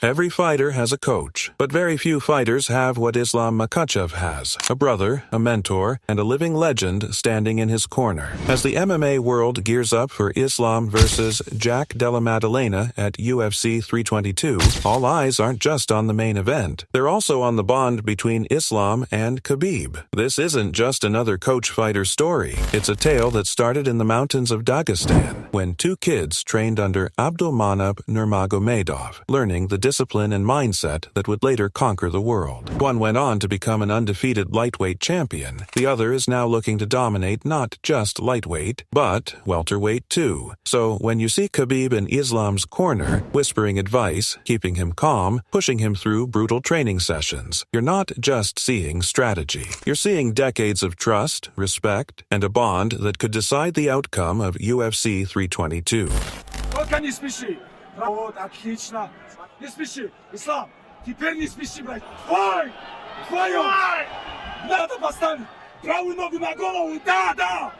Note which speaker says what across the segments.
Speaker 1: Every fighter has a coach, but very few fighters have what Islam Makhachev has: a brother, a mentor, and a living legend standing in his corner. As the MMA world gears up for Islam versus Della Maddalena at UFC 322, all eyes aren't just on the main event. They're also on the bond between Islam and Khabib. This isn't just another coach-fighter story. It's a tale that started in the mountains of Dagestan, when two kids trained under Abdulmanap Nurmagomedov, learning the discipline and mindset that would later conquer the world. One went on to become an undefeated lightweight champion. The other is now looking to dominate not just lightweight, but welterweight too. So when you see Khabib in Islam's corner, whispering advice, keeping him calm, pushing him through brutal training sessions, you're not just seeing strategy. You're seeing decades of trust, respect, and a bond that could decide the outcome of UFC 322.
Speaker 2: Только не спеши. Вот, отлично. Не спеши. Ислам, теперь не спеши, брать. Ой! Твою! Надо поставить правую ногу на голову. Да!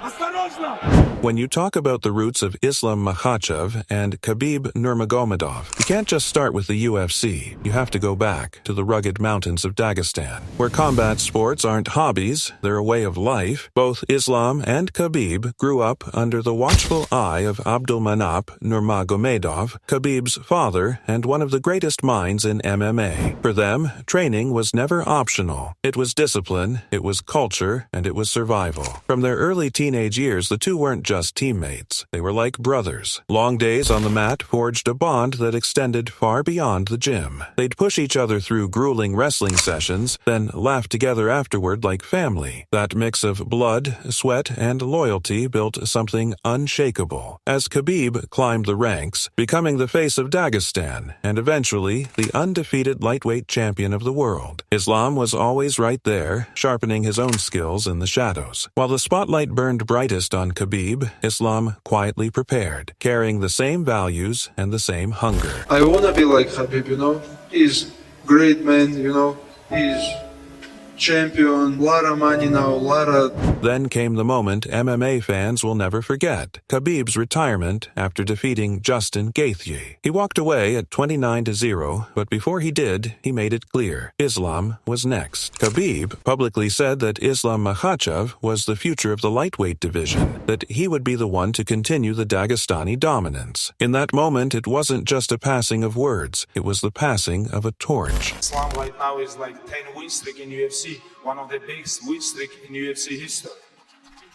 Speaker 2: Осторожно! When you talk about the roots of Islam Makhachev and Khabib Nurmagomedov, you can't just start with the UFC. You have to go back to the rugged mountains of Dagestan, where combat sports aren't hobbies, they're a way of life. Both Islam and Khabib grew up under the watchful eye of Abdulmanap Nurmagomedov, Khabib's father and one of the greatest minds in MMA. For them, training was never optional. It was discipline, it was culture, and it was survival. From their early teenage years, the two weren't just teammates. They were like brothers. Long days on the mat forged a bond that extended far beyond the gym. They'd push each other through grueling wrestling sessions, then laugh together afterward like family. That mix of blood, sweat, and loyalty built something unshakable. As Khabib climbed the ranks, becoming the face of Dagestan, and eventually the undefeated lightweight champion of the world, Islam was always right there, sharpening his own skills in the shadows. While the spotlight burned brightest on Khabib, Islam quietly prepared, carrying the same values and the same hunger.
Speaker 3: I wanna be like Khabib, He's great man, He's champion, lot of money now,
Speaker 1: Then came the moment MMA fans will never forget: Khabib's retirement after defeating Justin Gaethje. He walked away at 29-0, but before he did, he made it clear Islam was next. Khabib publicly said that Islam Makhachev was the future of the lightweight division, that he would be the one to continue the Dagestani dominance. In that moment, it wasn't just a passing of words, it was the passing of a torch.
Speaker 2: Islam right now is like 10 win streak in UFC. One of the biggest win streak in UFC history.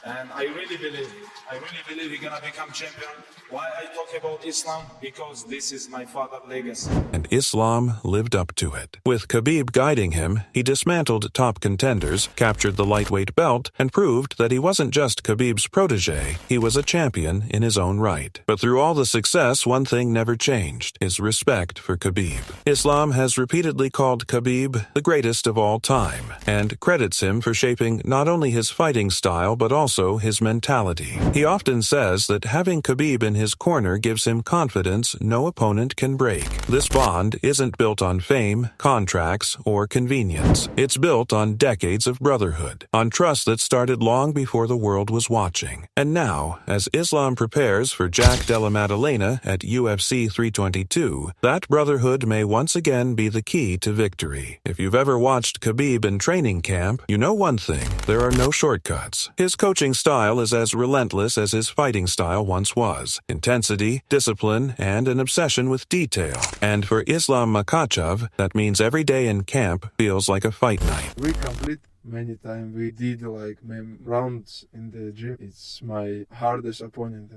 Speaker 2: And I really believe he's gonna become champion. Why I talk about Islam? Because this is my father's legacy.
Speaker 1: And Islam lived up to it. With Khabib guiding him, he dismantled top contenders, captured the lightweight belt, and proved that he wasn't just Khabib's protege, he was a champion in his own right. But through all the success, one thing never changed: his respect for Khabib. Islam has repeatedly called Khabib the greatest of all time, and credits him for shaping not only his fighting style, but also his mentality. He often says that having Khabib in his corner gives him confidence no opponent can break. This bond isn't built on fame, contracts, or convenience. It's built on decades of brotherhood, on trust that started long before the world was watching. And now, as Islam prepares for Della Maddalena at UFC 322, that brotherhood may once again be the key to victory. If you've ever watched Khabib in training camp, you know one thing: there are no shortcuts. His coaching style is as relentless as his fighting style once was. Intensity, discipline, and an obsession with detail. And for Islam Makhachev, that means every day in camp feels like a fight night.
Speaker 3: We complete many times. We did many rounds in the gym. It's my hardest opponent,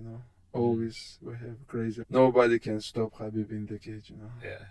Speaker 3: Always we have crazy. Nobody can stop Khabib in the cage,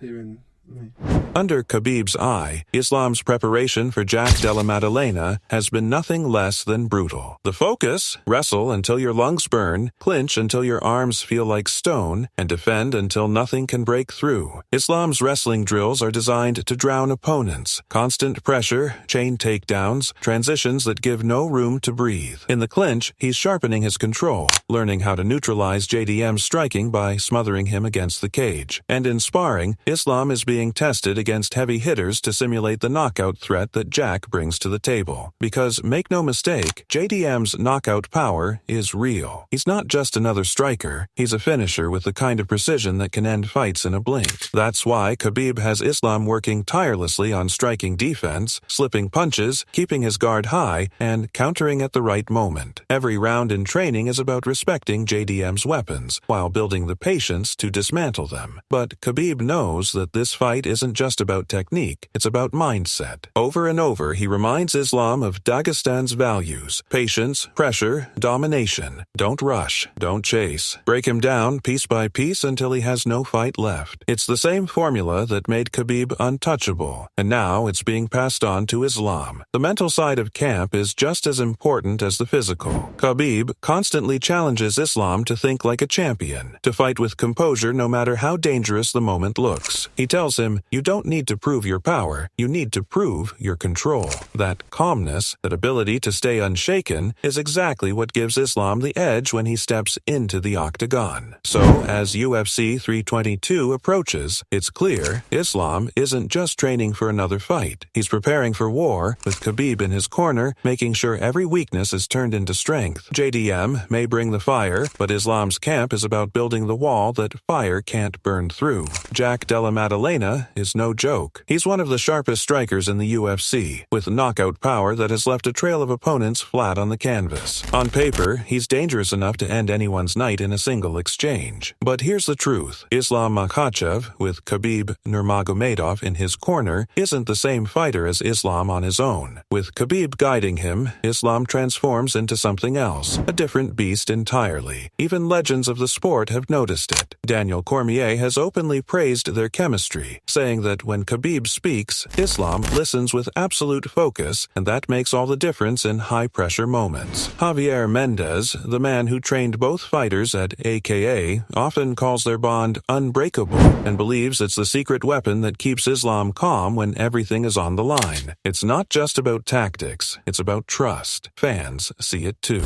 Speaker 3: Even me.
Speaker 1: Under Khabib's eye, Islam's preparation for Della Maddalena has been nothing less than brutal. The focus: wrestle until your lungs burn, clinch until your arms feel like stone, and defend until nothing can break through. Islam's wrestling drills are designed to drown opponents. Constant pressure, chain takedowns, transitions that give no room to breathe. In the clinch, he's sharpening his control, learning how to neutralize JDM striking by smothering him against the cage. And in sparring, Islam is being tested against heavy hitters to simulate the knockout threat that Jack brings to the table. Because, make no mistake, JDM's knockout power is real. He's not just another striker, he's a finisher with the kind of precision that can end fights in a blink. That's why Khabib has Islam working tirelessly on striking defense, slipping punches, keeping his guard high, and countering at the right moment. Every round in training is about respecting JDM's weapons, while building the patience to dismantle them. But Khabib knows that this fight isn't just about technique, it's about mindset. Over and over, he reminds Islam of Dagestan's values: patience, pressure, domination. Don't rush, don't chase. Break him down piece by piece until he has no fight left. It's the same formula that made Khabib untouchable, and now it's being passed on to Islam. The mental side of camp is just as important as the physical. Khabib constantly challenges Islam to think like a champion, to fight with composure no matter how dangerous the moment looks. He tells him, you don't need to prove your power, you need to prove your control. That calmness, that ability to stay unshaken, is exactly what gives Islam the edge when he steps into the octagon. So, as UFC 322 approaches, it's clear Islam isn't just training for another fight. He's preparing for war, with Khabib in his corner, making sure every weakness is turned into strength. JDM may bring the fire, but Islam's camp is about building the wall that fire can't burn through. Jack Della Maddalena is no joke. He's one of the sharpest strikers in the UFC, with knockout power that has left a trail of opponents flat on the canvas. On paper, he's dangerous enough to end anyone's night in a single exchange. But here's the truth. Islam Makhachev, with Khabib Nurmagomedov in his corner, isn't the same fighter as Islam on his own. With Khabib guiding him, Islam transforms into something else, a different beast entirely. Even legends of the sport have noticed it. Daniel Cormier has openly praised their chemistry, saying that when Khabib speaks, Islam listens with absolute focus, and that makes all the difference in high-pressure moments. Javier Mendez, the man who trained both fighters at AKA, often calls their bond unbreakable and believes it's the secret weapon that keeps Islam calm when everything is on the line. It's not just about tactics, it's about trust. Fans see it too.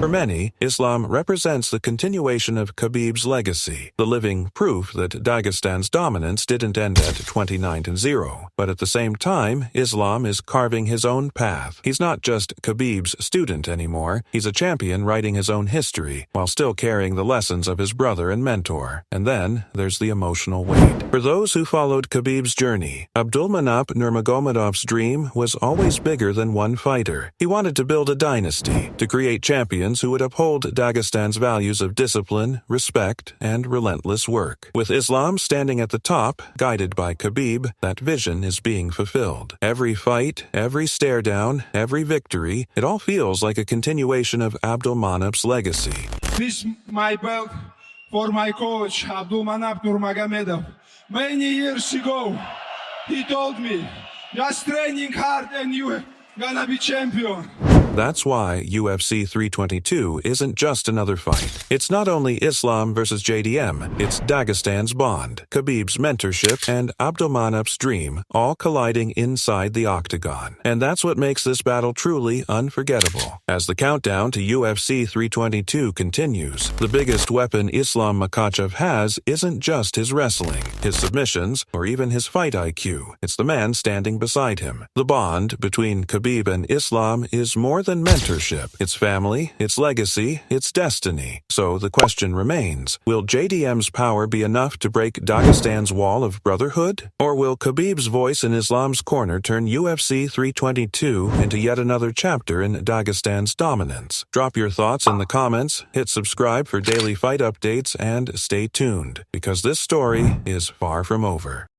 Speaker 1: For many, Islam represents the continuation of Khabib's legacy, the living proof that Dagestan's dominance didn't end at 29-0. But at the same time, Islam is carving his own path. He's not just Khabib's student anymore, he's a champion writing his own history, while still carrying the lessons of his brother and mentor. And then, there's the emotional weight. For those who followed Khabib's journey, Abdulmanap Nurmagomedov's dream was always bigger than one fighter. He wanted to build a dynasty, to create champions who would uphold Dagestan's values of discipline, respect, and relentless work. With Islam standing at the top, guided by Khabib, that vision is being fulfilled. Every fight, every stare down, every victory, it all feels like a continuation of Abdulmanap's legacy.
Speaker 2: This my belt for my coach, Abdulmanap Nurmagomedov. Many years ago, he told me, just training hard and you're gonna be champion.
Speaker 1: That's why UFC 322 isn't just another fight. It's not only Islam versus JDM, it's Dagestan's bond, Khabib's mentorship, and Abdulmanap's dream, all colliding inside the octagon. And that's what makes this battle truly unforgettable. As the countdown to UFC 322 continues, the biggest weapon Islam Makhachev has isn't just his wrestling, his submissions, or even his fight IQ. It's the man standing beside him. The bond between Khabib and Islam is more than mentorship. It's family, it's legacy, it's destiny. So the question remains, will JDM's power be enough to break Dagestan's wall of brotherhood? Or will Khabib's voice in Islam's corner turn UFC 322 into yet another chapter in Dagestan's dominance? Drop your thoughts in the comments, hit subscribe for daily fight updates, and stay tuned, because this story is far from over.